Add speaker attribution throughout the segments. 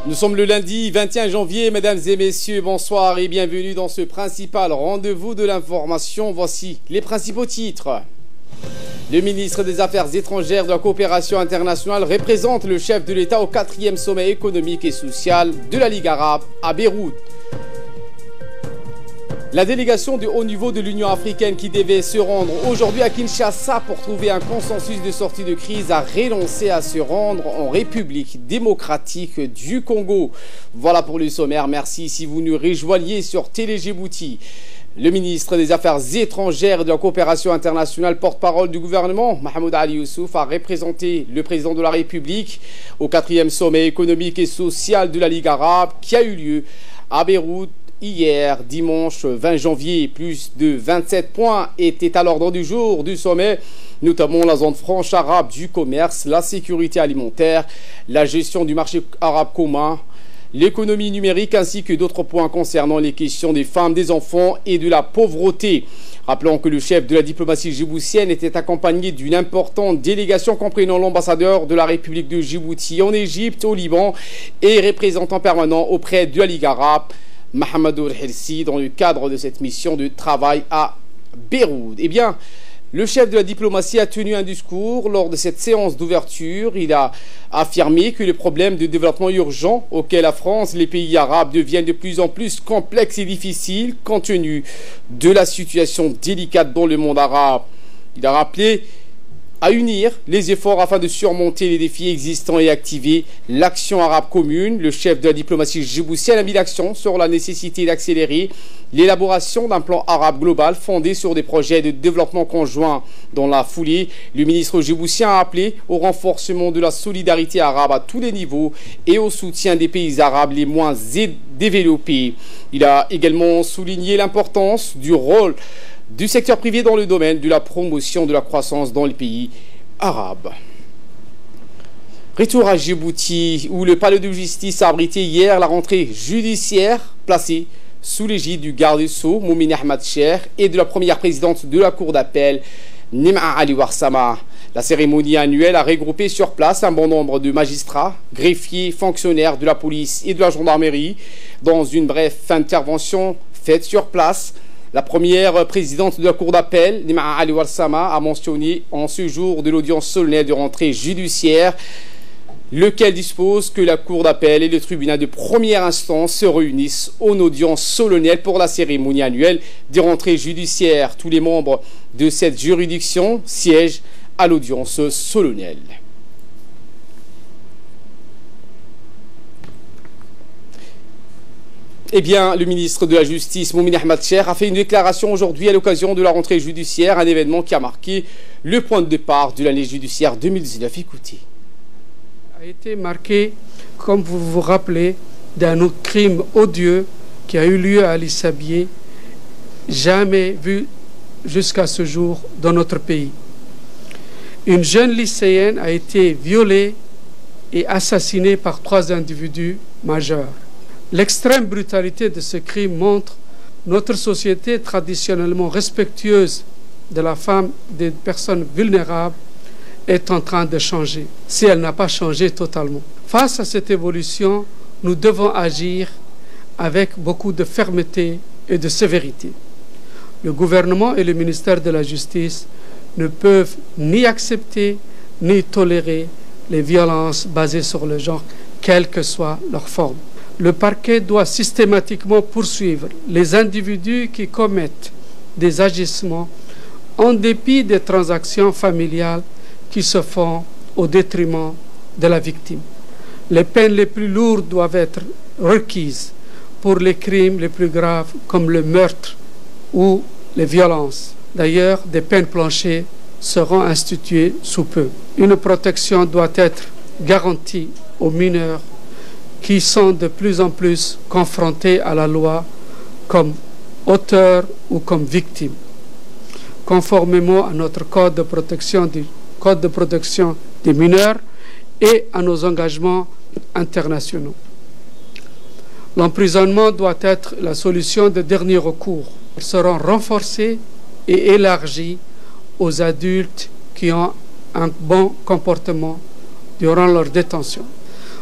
Speaker 1: Nous sommes le lundi 21 janvier, mesdames et messieurs, bonsoir et bienvenue dans ce principal rendez-vous de l'information. Voici les principaux titres. Le ministre des Affaires étrangères de la coopération internationale représente le chef de l'État au 4e sommet économique et social de la Ligue arabe à Beyrouth. La délégation de haut niveau de l'Union africaine qui devait se rendre aujourd'hui à Kinshasa pour trouver un consensus de sortie de crise a renoncé à se rendre en République démocratique du Congo. Voilà pour le sommaire. Merci si vous nous rejoignez sur Télé Djibouti. Le ministre des Affaires étrangères et de la coopération internationale, porte-parole du gouvernement, Mahmoud Ali Youssouf, a représenté le président de la République au 4e sommet économique et social de la Ligue arabe qui a eu lieu à Beyrouth hier, dimanche 20 janvier. Plus de 27 points étaient à l'ordre du jour du sommet, notamment la zone franche arabe du commerce, la sécurité alimentaire, la gestion du marché arabe commun, l'économie numérique ainsi que d'autres points concernant les questions des femmes, des enfants et de la pauvreté. Rappelons que le chef de la diplomatie djiboutienne était accompagné d'une importante délégation comprenant l'ambassadeur de la République de Djibouti en Égypte, au Liban et représentant permanent auprès de la Ligue arabe, Mahamadou El-Hirsi, dans le cadre de cette mission de travail à Beyrouth. Eh bien, le chef de la diplomatie a tenu un discours lors de cette séance d'ouverture. Il a affirmé que les problèmes de développement urgent auxquels la France et les pays arabes deviennent de plus en plus complexes et difficiles compte tenu de la situation délicate dans le monde arabe. Il a rappelé à unir les efforts afin de surmonter les défis existants et activer l'action arabe commune. Le chef de la diplomatie djiboutienne a mis l'accent sur la nécessité d'accélérer l'élaboration d'un plan arabe global fondé sur des projets de développement conjoint. Dans la foulée, le ministre djiboutien a appelé au renforcement de la solidarité arabe à tous les niveaux et au soutien des pays arabes les moins développés. Il a également souligné l'importance du rôle du secteur privé dans le domaine de la promotion de la croissance dans les pays arabes. Retour à Djibouti, où le palais de justice a abrité hier la rentrée judiciaire placée sous l'égide du garde des Sceaux, Moumine Ahmad Cher, et de la première présidente de la cour d'appel, Nima Ali Warsama. La cérémonie annuelle a regroupé sur place un bon nombre de magistrats, greffiers, fonctionnaires de la police et de la gendarmerie. Dans une brève intervention faite sur place, la première présidente de la cour d'appel, Nima Ali Warsama, a mentionné en ce jour de l'audience solennelle de rentrée judiciaire, lequel dispose que la cour d'appel et le tribunal de première instance se réunissent en audience solennelle pour la cérémonie annuelle de rentrée judiciaire. Tous les membres de cette juridiction siègent à l'audience solennelle. Eh bien, le ministre de la Justice, Moumine Ahmad Cher, a fait une déclaration aujourd'hui à l'occasion de la rentrée judiciaire, un événement qui a marqué le point de départ de l'année judiciaire 2019. Écoutez.
Speaker 2: A été marqué, comme vous vous rappelez, d'un autre crime odieux qui a eu lieu à Ali Sabieh, jamais vu jusqu'à ce jour dans notre pays. Une jeune lycéenne a été violée et assassinée par 3 individus majeurs. L'extrême brutalité de ce crime montre notre société traditionnellement respectueuse de la femme, des personnes vulnérables, est en train de changer, si elle n'a pas changé totalement. Face à cette évolution, nous devons agir avec beaucoup de fermeté et de sévérité. Le gouvernement et le ministère de la Justice ne peuvent ni accepter ni tolérer les violences basées sur le genre, quelle que soit leur forme. Le parquet doit systématiquement poursuivre les individus qui commettent des agissements en dépit des transactions familiales qui se font au détriment de la victime. Les peines les plus lourdes doivent être requises pour les crimes les plus graves comme le meurtre ou les violences. D'ailleurs, des peines planchées seront instituées sous peu. Une protection doit être garantie aux mineurs qui sont de plus en plus confrontés à la loi comme auteurs ou comme victimes, conformément à notre code de protection des mineurs et à nos engagements internationaux. L'emprisonnement doit être la solution de dernier recours. Ils seront renforcés et élargis aux adultes qui ont un bon comportement durant leur détention.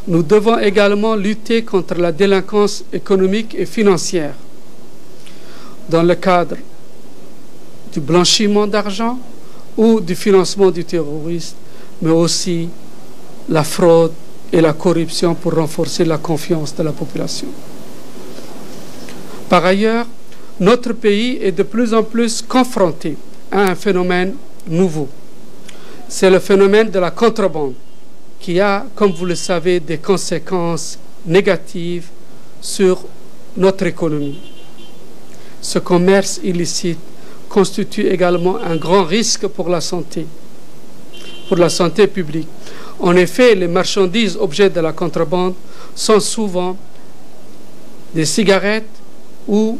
Speaker 2: Nous devons également lutter contre la délinquance économique et financière dans le cadre du blanchiment d'argent ou du financement du terrorisme, mais aussi la fraude et la corruption pour renforcer la confiance de la population. Par ailleurs, notre pays est de plus en plus confronté à un phénomène nouveau. C'est le phénomène de la contrebande qui a, comme vous le savez, des conséquences négatives sur notre économie. Ce commerce illicite constitue également un grand risque pour la santé publique. En effet, les marchandises objets de la contrebande sont souvent des cigarettes ou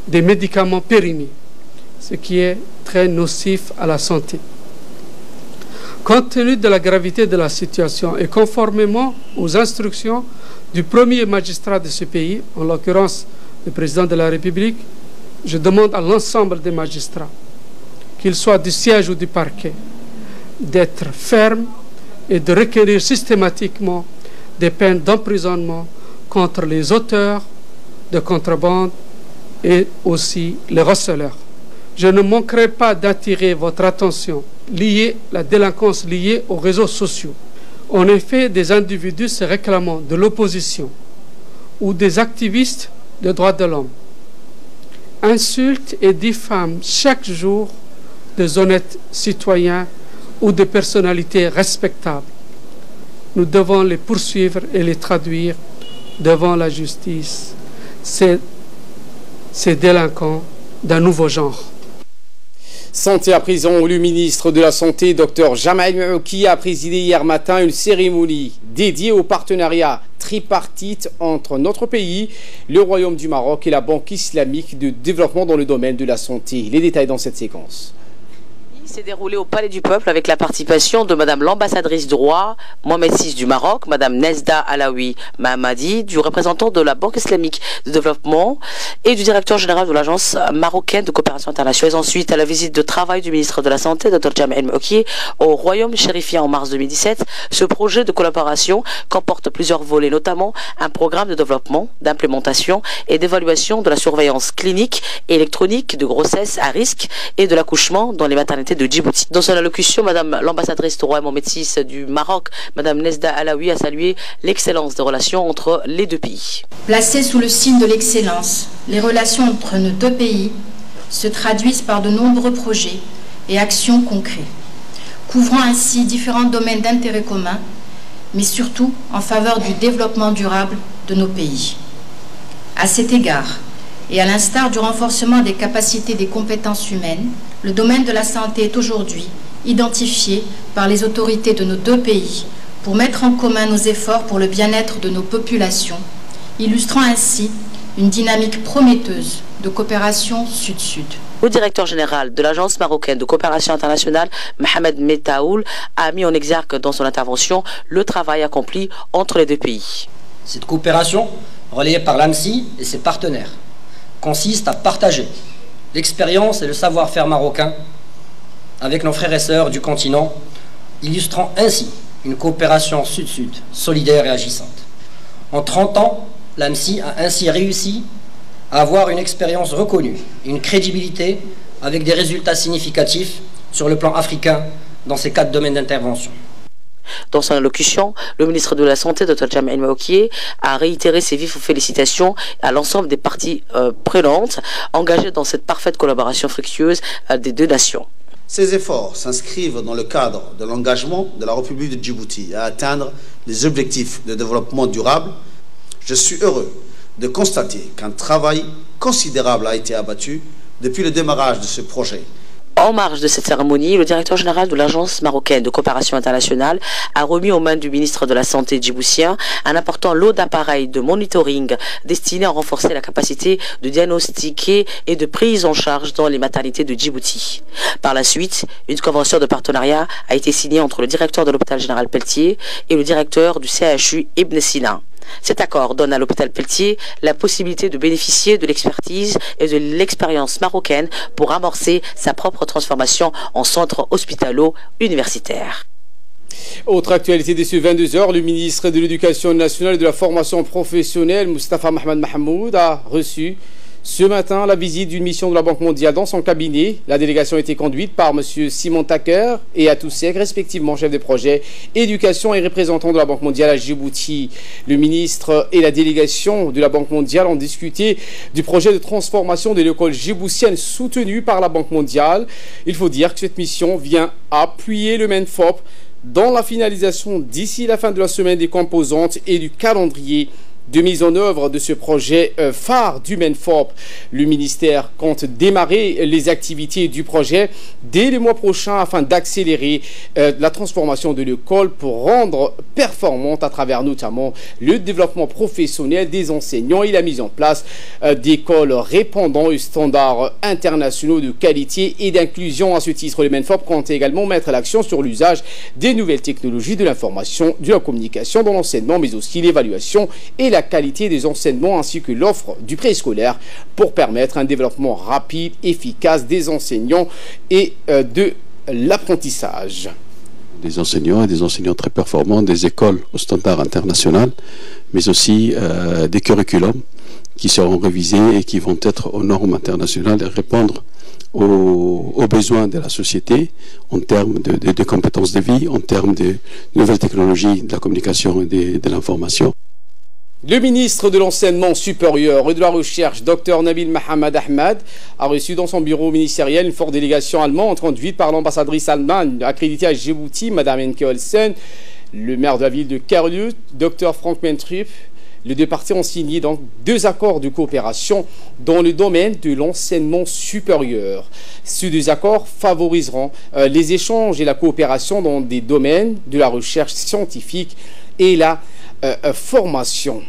Speaker 2: des médicaments périmés, ce qui est très nocif à la santé. Compte tenu de la gravité de la situation et conformément aux instructions du premier magistrat de ce pays, en l'occurrence le président de la République, je demande à l'ensemble des magistrats, qu'ils soient du siège ou du parquet, d'être fermes et de requérir systématiquement des peines d'emprisonnement contre les auteurs de contrebande et aussi les receleurs. Je ne manquerai pas d'attirer votre attention liée à la délinquance liée aux réseaux sociaux. En effet, des individus se réclamant de l'opposition ou des activistes des droits de l'homme insultent et diffament chaque jour des honnêtes citoyens ou des personnalités respectables. Nous devons les poursuivre et les traduire devant la justice. Ces délinquants d'un nouveau genre.
Speaker 1: Santé à prison, le ministre de la Santé, Dr Jamael Marouki, a présidé hier matin une cérémonie dédiée au partenariat tripartite entre notre pays, le Royaume du Maroc et la Banque islamique de développement dans le domaine de la santé. Les détails dans cette séquence.
Speaker 3: S'est déroulé au Palais du Peuple avec la participation de Madame l'ambassadrice du roi Mohamed VI du Maroc, Madame Nezda Alaoui Mahamadi, du représentant de la Banque islamique de développement et du directeur général de l'Agence marocaine de coopération internationale. Ensuite, à la visite de travail du ministre de la Santé, Dr Jamael Marouki, au Royaume chérifien en mars 2017. Ce projet de collaboration comporte plusieurs volets, notamment un programme de développement, d'implémentation et d'évaluation de la surveillance clinique et électronique de grossesse à risque et de l'accouchement dans les maternités de Djibouti. Dans son allocution, Madame l'ambassadrice du roi Mohamed VI du Maroc, Madame Nezda Alaoui, a salué l'excellence des relations entre les deux pays.
Speaker 4: Placées sous le signe de l'excellence, les relations entre nos deux pays se traduisent par de nombreux projets et actions concrets, couvrant ainsi différents domaines d'intérêt commun, mais surtout en faveur du développement durable de nos pays. À cet égard, et à l'instar du renforcement des capacités des compétences humaines, le domaine de la santé est aujourd'hui identifié par les autorités de nos deux pays pour mettre en commun nos efforts pour le bien-être de nos populations, illustrant ainsi une dynamique prometteuse de coopération sud-sud.
Speaker 3: Le directeur général de l'Agence marocaine de coopération internationale, Mohamed Metaoul, a mis en exergue dans son intervention le travail accompli entre les deux pays.
Speaker 5: Cette coopération, relayée par l'AMSI et ses partenaires, consiste à partager l'expérience et le savoir-faire marocain avec nos frères et sœurs du continent, illustrant ainsi une coopération sud-sud solidaire et agissante. En 30 ans, l'AMSI a ainsi réussi à avoir une expérience reconnue, une crédibilité avec des résultats significatifs sur le plan africain dans ces 4 domaines d'intervention.
Speaker 3: Dans son allocution, le ministre de la Santé, Dr Jamael Marouki, a réitéré ses vives félicitations à l'ensemble des parties prenantes engagées dans cette parfaite collaboration fructueuse des deux nations.
Speaker 6: Ces efforts s'inscrivent dans le cadre de l'engagement de la République de Djibouti à atteindre les objectifs de développement durable. Je suis heureux de constater qu'un travail considérable a été abattu depuis le démarrage de ce projet.
Speaker 3: En marge de cette cérémonie, le directeur général de l'Agence marocaine de coopération internationale a remis aux mains du ministre de la Santé djiboutien un important lot d'appareils de monitoring destinés à renforcer la capacité de diagnostiquer et de prise en charge dans les maternités de Djibouti. Par la suite, une convention de partenariat a été signée entre le directeur de l'hôpital général Pelletier et le directeur du CHU Ibn Sina. Cet accord donne à l'hôpital Pelletier la possibilité de bénéficier de l'expertise et de l'expérience marocaine pour amorcer sa propre transformation en centre hospitalo-universitaire.
Speaker 1: Autre actualité de ce 22h, le ministre de l'Éducation nationale et de la formation professionnelle, Moustapha Mohamed Mahmoud, a reçu ce matin la visite d'une mission de la Banque mondiale dans son cabinet. La délégation a été conduite par M. Simon Taker et Atou Sek, respectivement chef de projet éducation et représentant de la Banque mondiale à Djibouti. Le ministre et la délégation de la Banque mondiale ont discuté du projet de transformation de l'école djiboutienne soutenu par la Banque mondiale. Il faut dire que cette mission vient appuyer le MENFOP dans la finalisation d'ici la fin de la semaine des composantes et du calendrier de mise en œuvre de ce projet phare du MENFOP. Le ministère compte démarrer les activités du projet dès le mois prochain afin d'accélérer la transformation de l'école pour rendre performante à travers notamment le développement professionnel des enseignants et la mise en place d'écoles répondant aux standards internationaux de qualité et d'inclusion. À ce titre, le MENFOP compte également mettre l'accent sur l'usage des nouvelles technologies de l'information, de la communication dans l'enseignement, mais aussi l'évaluation et la qualité des enseignements ainsi que l'offre du préscolaire pour permettre un développement rapide, efficace des enseignants et de l'apprentissage.
Speaker 7: Des enseignants et des enseignants très performants, des écoles au standard international, mais aussi des curriculums qui seront révisés et qui vont être aux normes internationales et répondre aux besoins de la société en termes de compétences de vie, en termes de nouvelles technologies de la communication et de l'information.
Speaker 1: Le ministre de l'Enseignement supérieur et de la Recherche, Dr Nabil Mohamed Ahmed, a reçu dans son bureau ministériel une forte délégation allemande conduite par l'ambassadrice allemande accréditée à Djibouti, Mme Enke Olsen, le maire de la ville de Kerlut, Dr Frank Mentrup. Les deux parties ont signé donc 2 accords de coopération dans le domaine de l'enseignement supérieur. Ces 2 accords favoriseront les échanges et la coopération dans des domaines de la recherche scientifique et la formation.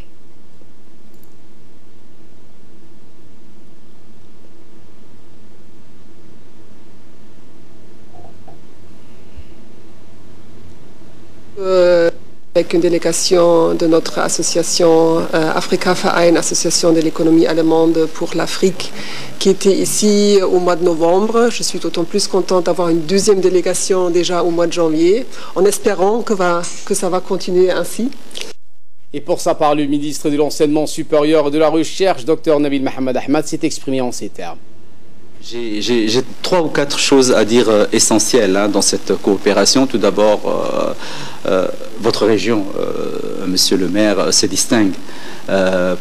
Speaker 8: Avec une délégation de notre association Afrika Verein, association de l'économie allemande pour l'Afrique, qui était ici au mois de novembre. Je suis d'autant plus contente d'avoir une 2e délégation déjà au mois de janvier, en espérant que ça va continuer ainsi.
Speaker 1: Et pour sa part, le ministre de l'Enseignement supérieur et de la Recherche, Dr Nabil Mohamed Ahmed, s'est exprimé en ces termes.
Speaker 9: J'ai 3 ou 4 choses à dire essentielles dans cette coopération. Tout d'abord, votre région, monsieur le maire, se distingue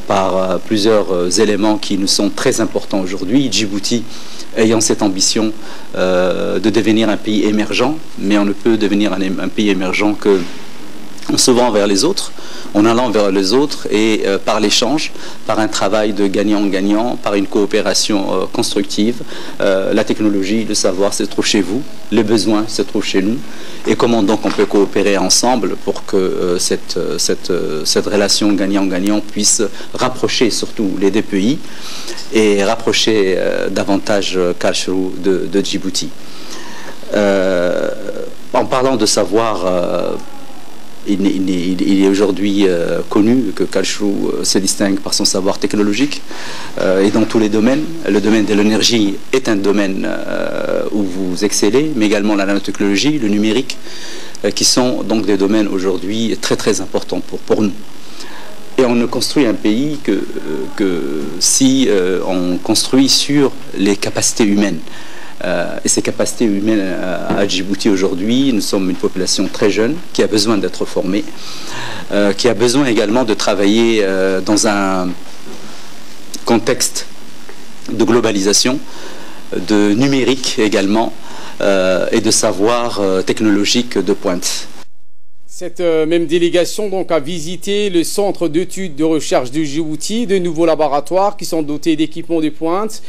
Speaker 9: par plusieurs éléments qui nous sont très importants aujourd'hui. Djibouti ayant cette ambition de devenir un pays émergent, mais on ne peut devenir un pays émergent que en s'ouvrant vers les autres, en allant vers les autres et par l'échange, par un travail de gagnant-gagnant, par une coopération constructive. La technologie, le savoir se trouve chez vous, les besoins se trouvent chez nous. Et comment donc on peut coopérer ensemble pour que cette relation gagnant-gagnant puisse rapprocher surtout les 2 pays et rapprocher davantage Kalchru de Djibouti. En parlant de savoir, il est aujourd'hui connu que Kalchru se distingue par son savoir technologique et dans tous les domaines. Le domaine de l'énergie est un domaine où vous excellez, mais également la nanotechnologie, le numérique, qui sont donc des domaines aujourd'hui très très importants pour nous. Et on ne construit un pays que si on construit sur les capacités humaines. Et ces capacités humaines à Djibouti aujourd'hui, nous sommes une population très jeune qui a besoin d'être formée, qui a besoin également de travailler dans un contexte de globalisation, de numérique également, et de savoir technologique de pointe.
Speaker 1: Cette même délégation donc a visité le centre d'études de recherche de Djibouti, de nouveaux laboratoires qui sont dotés d'équipements de pointe.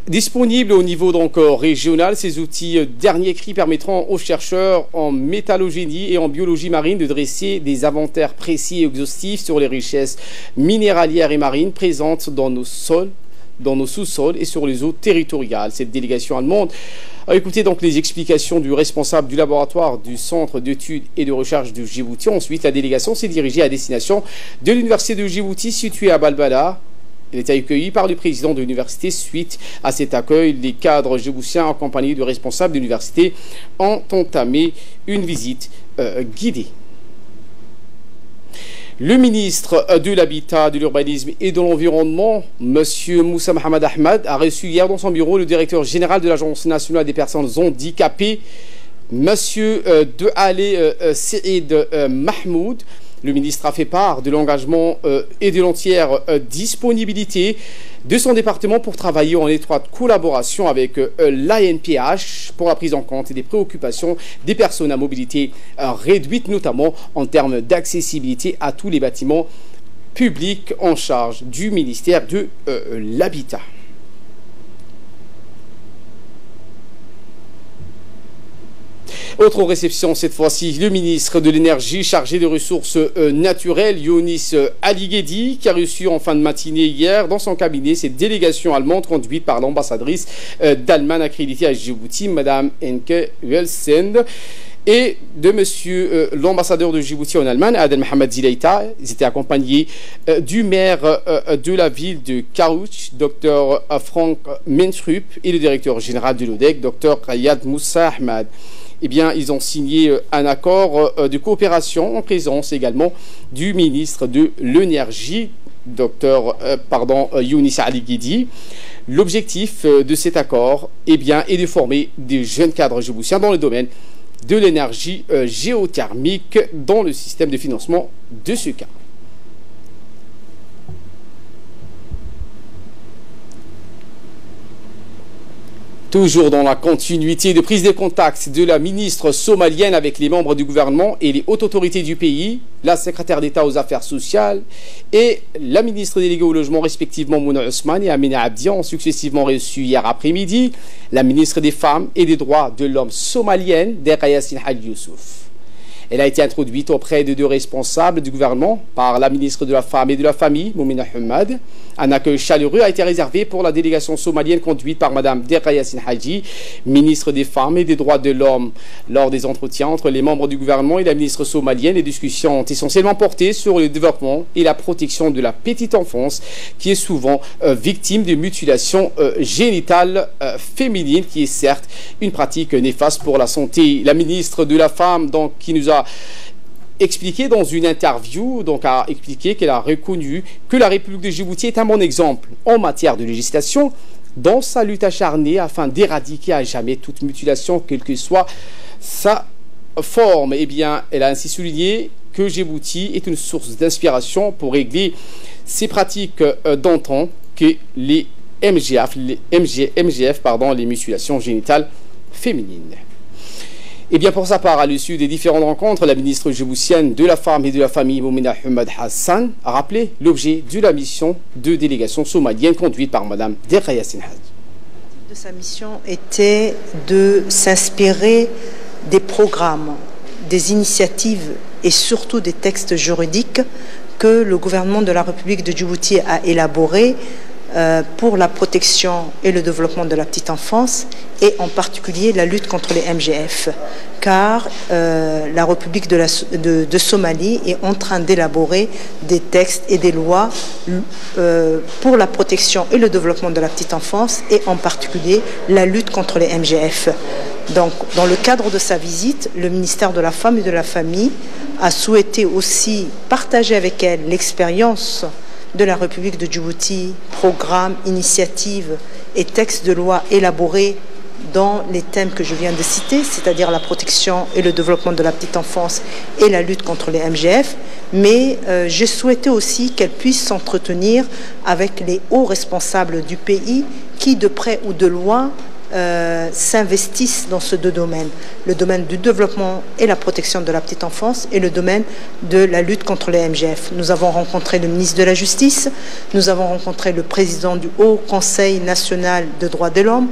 Speaker 1: Disponibles au niveau donc régional, ces outils dernier cri permettront aux chercheurs en métallogénie et en biologie marine de dresser des inventaires précis et exhaustifs sur les richesses minéralières et marines présentes dans nos sols, dans nos sous-sols et sur les eaux territoriales. Cette délégation allemande a écouté donc les explications du responsable du laboratoire du centre d'études et de recherche de Djibouti. Ensuite, la délégation s'est dirigée à destination de l'université de Djibouti située à Balbala, Il était accueilli par le président de l'université. Suite à cet accueil, les cadres djiboutiens accompagnés de responsables de l'université ont entamé une visite guidée. Le ministre de l'Habitat, de l'Urbanisme et de l'Environnement, M. Moussa Mohamed Ahmed, a reçu hier dans son bureau le directeur général de l'Agence nationale des personnes handicapées, M. Dehalé Saïd Mahmoud. Le ministre a fait part de l'engagement et de l'entière disponibilité de son département pour travailler en étroite collaboration avec l'ANPH pour la prise en compte des préoccupations des personnes à mobilité réduite, notamment en termes d'accessibilité à tous les bâtiments publics en charge du ministère de l'Habitat. Autre réception cette fois-ci, le ministre de l'Énergie chargé des ressources naturelles, Younis Ali-Ghedi, qui a reçu en fin de matinée hier dans son cabinet cette délégation allemande conduite par l'ambassadrice d'Allemagne accréditée à Djibouti, Madame Enke Welsend, et de monsieur l'ambassadeur de Djibouti en Allemagne, Adel Mohamed Zileita. Ils étaient accompagnés du maire de la ville de Karouch, Dr Frank Mentrup, et le directeur général de l'ODEC, Dr Rayad Moussa Ahmad. Eh bien, ils ont signé un accord de coopération en présence également du ministre de l'Énergie, Younis Ali-Ghedi. L'objectif de cet accord est de former des jeunes cadres djiboutiens dans le domaine de l'énergie géothermique dans le système de financement de ce cas. Toujours dans la continuité de prise de contact de la ministre somalienne avec les membres du gouvernement et les hautes autorités du pays, la secrétaire d'État aux affaires sociales et la ministre déléguée au logement respectivement Mouna Ousmane et Amina Abdi ont successivement reçu hier après-midi la ministre des Femmes et des Droits de l'Homme somalienne, Derya Yassine Hadji Youssouf. Elle a été introduite auprès de deux responsables du gouvernement par la ministre de la Femme et de la Famille, Moumina Hamad. Un accueil chaleureux a été réservé pour la délégation somalienne conduite par Mme Derya Yassine Hadji, ministre des Femmes et des Droits de l'Homme. Lors des entretiens entre les membres du gouvernement et la ministre somalienne, les discussions ont essentiellement porté sur le développement et la protection de la petite enfance qui est souvent victime de mutilations génitales féminines, qui est certes une pratique néfaste pour la santé. La ministre de la Femme, donc, qui nous a expliqué dans une interview, a expliqué qu'elle a reconnu que la République de Djibouti est un bon exemple en matière de législation dans sa lutte acharnée afin d'éradiquer à jamais toute mutilation, quelle que soit sa forme. Eh bien, elle a ainsi souligné que Djibouti est une source d'inspiration pour régler ces pratiques d'antan que les MGF, les mutilations génitales féminines. Et bien pour sa part, à l'issue des différentes rencontres, la ministre djiboutienne de la Femme et de la Famille, Moumina Hamad Hassan, a rappelé l'objet de la mission de délégation somalienne conduite par Mme Derya Yassine Hadji.
Speaker 10: De sa mission était de s'inspirer des programmes, des initiatives et surtout des textes juridiques que le gouvernement de la République de Djibouti a élaborés pour la protection et le développement de la petite enfance et en particulier la lutte contre les MGF, car la République de Somalie est en train d'élaborer des textes et des lois pour la protection et le développement de la petite enfance et en particulier la lutte contre les MGF. Donc, dans le cadre de sa visite, le ministère de la Femme et de la Famille a souhaité aussi partager avec elle l'expérience de la République de Djibouti, programmes, initiatives et textes de loi élaborés dans les thèmes que je viens de citer, c'est-à-dire la protection et le développement de la petite enfance et la lutte contre les MGF, mais j'ai souhaité aussi qu'elle puisse s'entretenir avec les hauts responsables du pays qui, de près ou de loin, s'investissent dans ces deux domaines, le domaine du développement et la protection de la petite enfance et le domaine de la lutte contre les MGF. Nous avons rencontré le ministre de la Justice, nous avons rencontré le président du Haut Conseil national des droits de l'homme,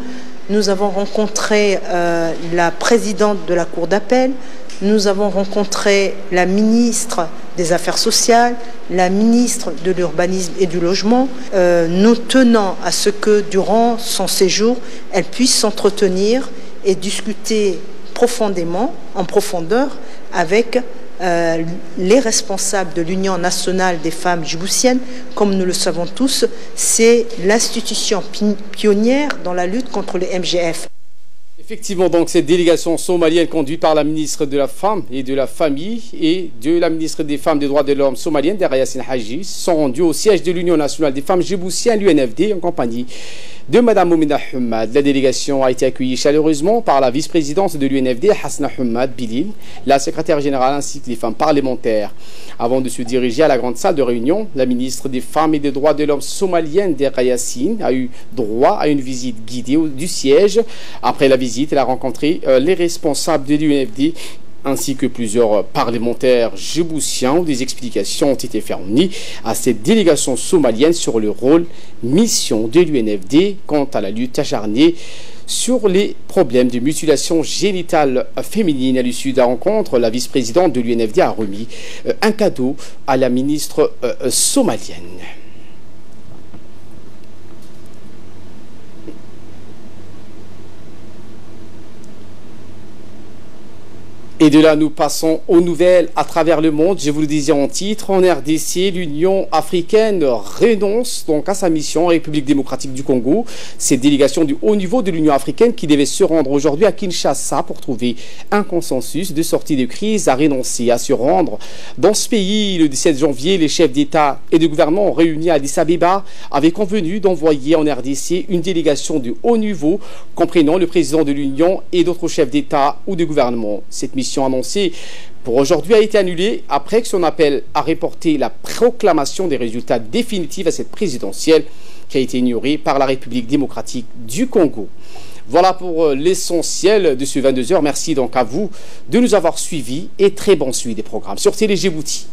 Speaker 10: nous avons rencontré la présidente de la Cour d'appel, nous avons rencontré la ministre des Affaires sociales, la ministre de l'Urbanisme et du Logement. Nous tenons à ce que, durant son séjour, elle puisse s'entretenir et discuter profondément, en profondeur, avec les responsables de l'Union nationale des femmes djiboutiennes, comme nous le savons tous, c'est l'institution pionnière dans la lutte contre les MGF.
Speaker 1: Effectivement, donc cette délégation somalienne conduite par la ministre de la Femme et de la Famille et de la ministre des Femmes et des Droits de l'Homme somalienne, Dera Yassine Haji, sont rendus au siège de l'Union nationale des femmes djiboutiennes, l'UNFD, en compagnie de Mme Moumina Hamad. La délégation a été accueillie chaleureusement par la vice-présidente de l'UNFD, Hasna Hamad Bilil, la secrétaire générale ainsi que les femmes parlementaires. Avant de se diriger à la grande salle de réunion, la ministre des Femmes et des Droits de l'Homme somalienne, Dera Yassine, a eu droit à une visite guidée du siège. Après la visite, elle a rencontré les responsables de l'UNFD ainsi que plusieurs parlementaires djiboutiens où des explications ont été fournies à cette délégation somalienne sur le rôle, mission de l'UNFD quant à la lutte acharnée sur les problèmes de mutilation génitale féminine. À l'issue de la rencontre, la vice-présidente de l'UNFD a remis un cadeau à la ministre somalienne. Et de là, nous passons aux nouvelles à travers le monde. Je vous le disais en titre, en RDC, l'Union africaine renonce donc à sa mission en République démocratique du Congo. Cette délégation du haut niveau de l'Union africaine qui devait se rendre aujourd'hui à Kinshasa pour trouver un consensus de sortie de crise a renoncé à se rendre dans ce pays. Le 17 janvier, les chefs d'État et de gouvernement réunis à Addis Abeba avaient convenu d'envoyer en RDC une délégation de haut niveau comprenant le président de l'Union et d'autres chefs d'État ou de gouvernement. Cette mission annoncée pour aujourd'hui a été annulée après que son appel a reporté la proclamation des résultats définitifs à cette présidentielle qui a été ignorée par la République démocratique du Congo. Voilà pour l'essentiel de ce 22h. Merci donc à vous de nous avoir suivis et très bon suivi des programmes sur Télé Djibouti.